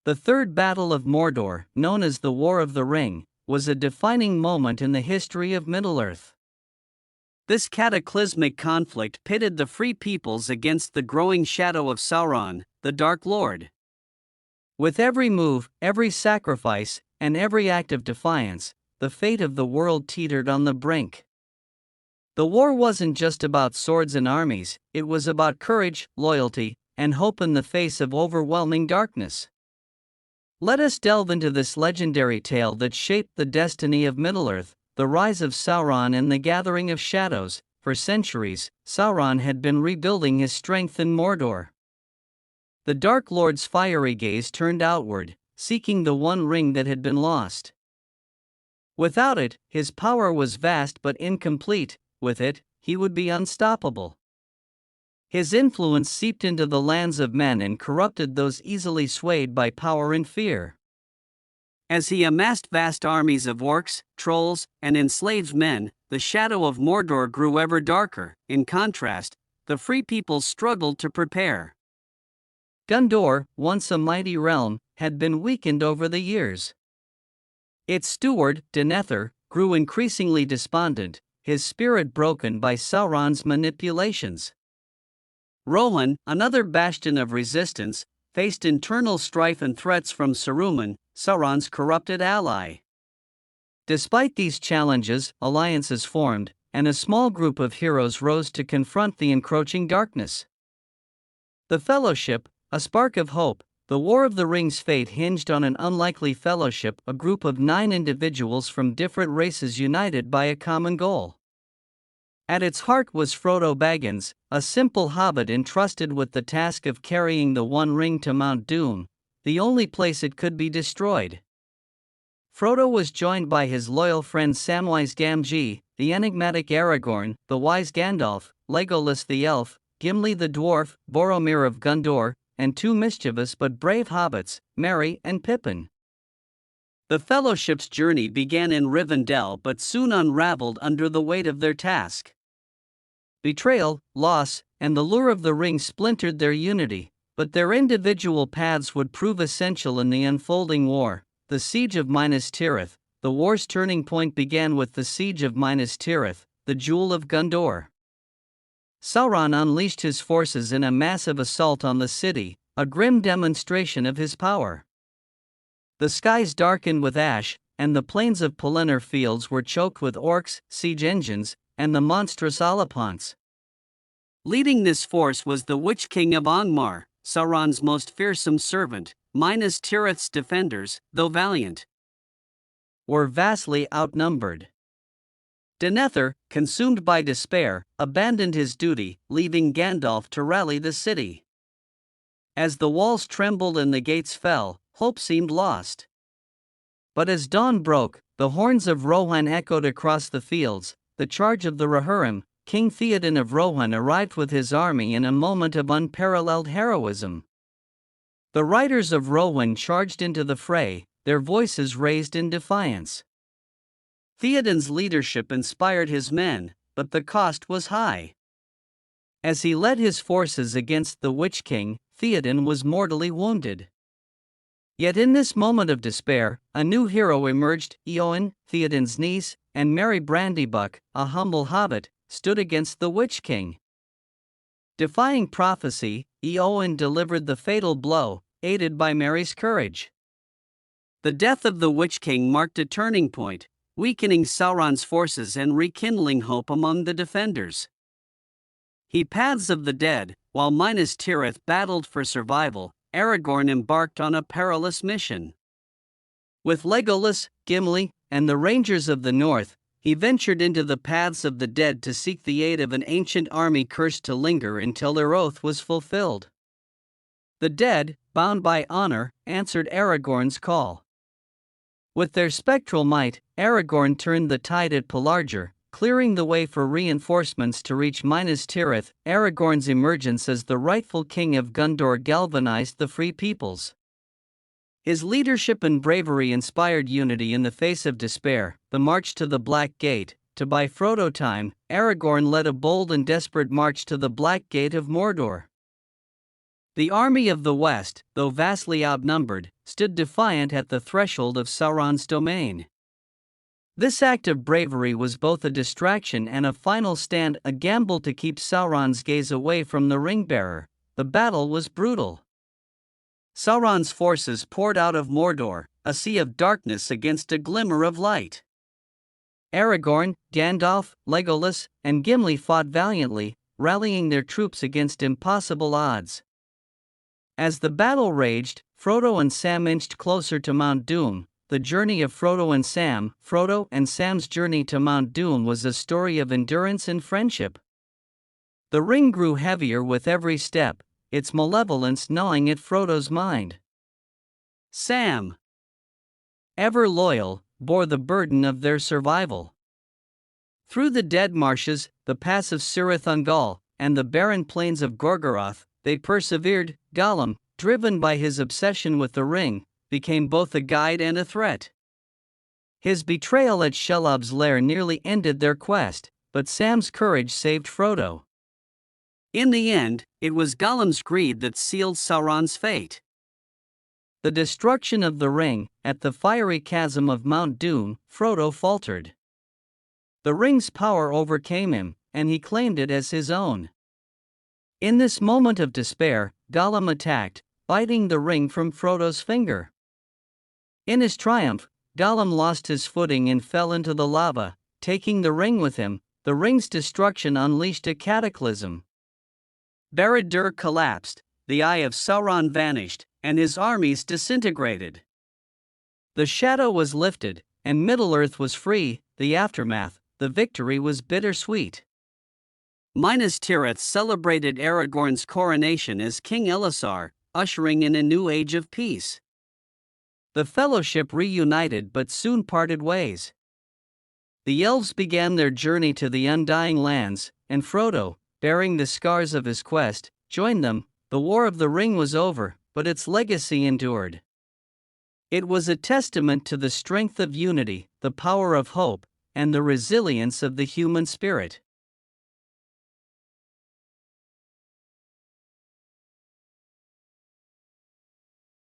The Third Battle of Mordor, known as the War of the Ring, was a defining moment in the history of Middle-earth. This cataclysmic conflict pitted the Free Peoples against the growing shadow of Sauron, the Dark Lord. With every move, every sacrifice, and every act of defiance, the fate of the world teetered on the brink. The war wasn't just about swords and armies, it was about courage, loyalty, and hope in the face of overwhelming darkness. Let us delve into this legendary tale that shaped the destiny of Middle-earth, the rise of Sauron and the gathering of shadows. For centuries, Sauron had been rebuilding his strength in Mordor. The Dark Lord's fiery gaze turned outward, seeking the one ring that had been lost. Without it, his power was vast but incomplete. With it, he would be unstoppable. His influence seeped into the lands of men and corrupted those easily swayed by power and fear. As he amassed vast armies of orcs, trolls, and enslaved men, the shadow of Mordor grew ever darker. In contrast, the Free Peoples struggled to prepare. Gondor, once a mighty realm, had been weakened over the years. Its steward, Denethor, grew increasingly despondent, his spirit broken by Sauron's manipulations. Rohan, another bastion of resistance, faced internal strife and threats from Saruman, Sauron's corrupted ally. Despite these challenges, alliances formed, and a small group of heroes rose to confront the encroaching darkness. The Fellowship, a spark of hope. The War of the Ring's fate hinged on an unlikely fellowship, a group of 9 individuals from different races united by a common goal. At its heart was Frodo Baggins, a simple hobbit entrusted with the task of carrying the One Ring to Mount Doom, the only place it could be destroyed. Frodo was joined by his loyal friend Samwise Gamgee, the enigmatic Aragorn, the wise Gandalf, Legolas the elf, Gimli the dwarf, Boromir of Gondor, and 2 mischievous but brave hobbits, Merry and Pippin. The Fellowship's journey began in Rivendell but soon unraveled under the weight of their task. Betrayal, loss, and the lure of the ring splintered their unity, but their individual paths would prove essential in the unfolding war. The Siege of Minas Tirith. The war's turning point began with the Siege of Minas Tirith, the Jewel of Gondor. Sauron unleashed his forces in a massive assault on the city, a grim demonstration of his power. The skies darkened with ash, and the plains of Pelennor Fields were choked with orcs, siege engines, and the monstrous Olipants. Leading this force was the Witch King of Angmar, Sauron's most fearsome servant. Minas Tirith's defenders, though valiant, were vastly outnumbered. Denethor, consumed by despair, abandoned his duty, leaving Gandalf to rally the city. As the walls trembled and the gates fell, hope seemed lost. But as dawn broke, the horns of Rohan echoed across the fields. The charge of the Rohirrim, King Theoden of Rohan, arrived with his army in a moment of unparalleled heroism. The riders of Rohan charged into the fray, their voices raised in defiance. Theoden's leadership inspired his men, but the cost was high. As he led his forces against the Witch King, Theoden was mortally wounded. Yet in this moment of despair, a new hero emerged. Eowyn, Theoden's niece, and Merry Brandybuck, a humble hobbit, stood against the Witch King. Defying prophecy, Eowyn delivered the fatal blow, aided by Merry's courage. The death of the Witch King marked a turning point, weakening Sauron's forces and rekindling hope among the defenders. He paths of the dead. While Minas Tirith battled for survival, Aragorn embarked on a perilous mission. With Legolas, Gimli, and the Rangers of the North, he ventured into the paths of the dead to seek the aid of an ancient army cursed to linger until their oath was fulfilled. The dead, bound by honor, answered Aragorn's call. With their spectral might, Aragorn turned the tide at Pelargir, clearing the way for reinforcements to reach Minas Tirith. Aragorn's emergence as the rightful king of Gondor galvanized the Free Peoples. His leadership and bravery inspired unity in the face of despair. The march to the Black Gate. To buy Frodo time, Aragorn led a bold and desperate march to the Black Gate of Mordor. The army of the West, though vastly outnumbered, stood defiant at the threshold of Sauron's domain. This act of bravery was both a distraction and a final stand, a gamble to keep Sauron's gaze away from the ring-bearer. The battle was brutal. Sauron's forces poured out of Mordor, a sea of darkness against a glimmer of light. Aragorn, Gandalf, Legolas, and Gimli fought valiantly, rallying their troops against impossible odds. As the battle raged, Frodo and Sam inched closer to Mount Doom. The journey of Frodo and Sam's journey to Mount Doom was a story of endurance and friendship. The ring grew heavier with every step, its malevolence gnawing at Frodo's mind. Sam, ever loyal, bore the burden of their survival. Through the dead marshes, the pass of Cirith Ungol, and the barren plains of Gorgoroth, they persevered. Gollum, driven by his obsession with the ring, became both a guide and a threat. His betrayal at Shelob's lair nearly ended their quest, but Sam's courage saved Frodo. In the end, it was Gollum's greed that sealed Sauron's fate. The destruction of the ring, at the fiery chasm of Mount Doom, Frodo faltered. The ring's power overcame him, and he claimed it as his own. In this moment of despair, Gollum attacked, biting the ring from Frodo's finger. In his triumph, Gollum lost his footing and fell into the lava, taking the ring with him. The ring's destruction unleashed a cataclysm. Barad-dûr collapsed, the eye of Sauron vanished, and his armies disintegrated. The shadow was lifted, and Middle-earth was free. The aftermath, the victory was bittersweet. Minas Tirith celebrated Aragorn's coronation as King Elessar, ushering in a new age of peace. The Fellowship reunited but soon parted ways. The elves began their journey to the Undying Lands, and Frodo, bearing the scars of his quest, joined them. The War of the Ring was over, but its legacy endured. It was a testament to the strength of unity, the power of hope, and the resilience of the human spirit.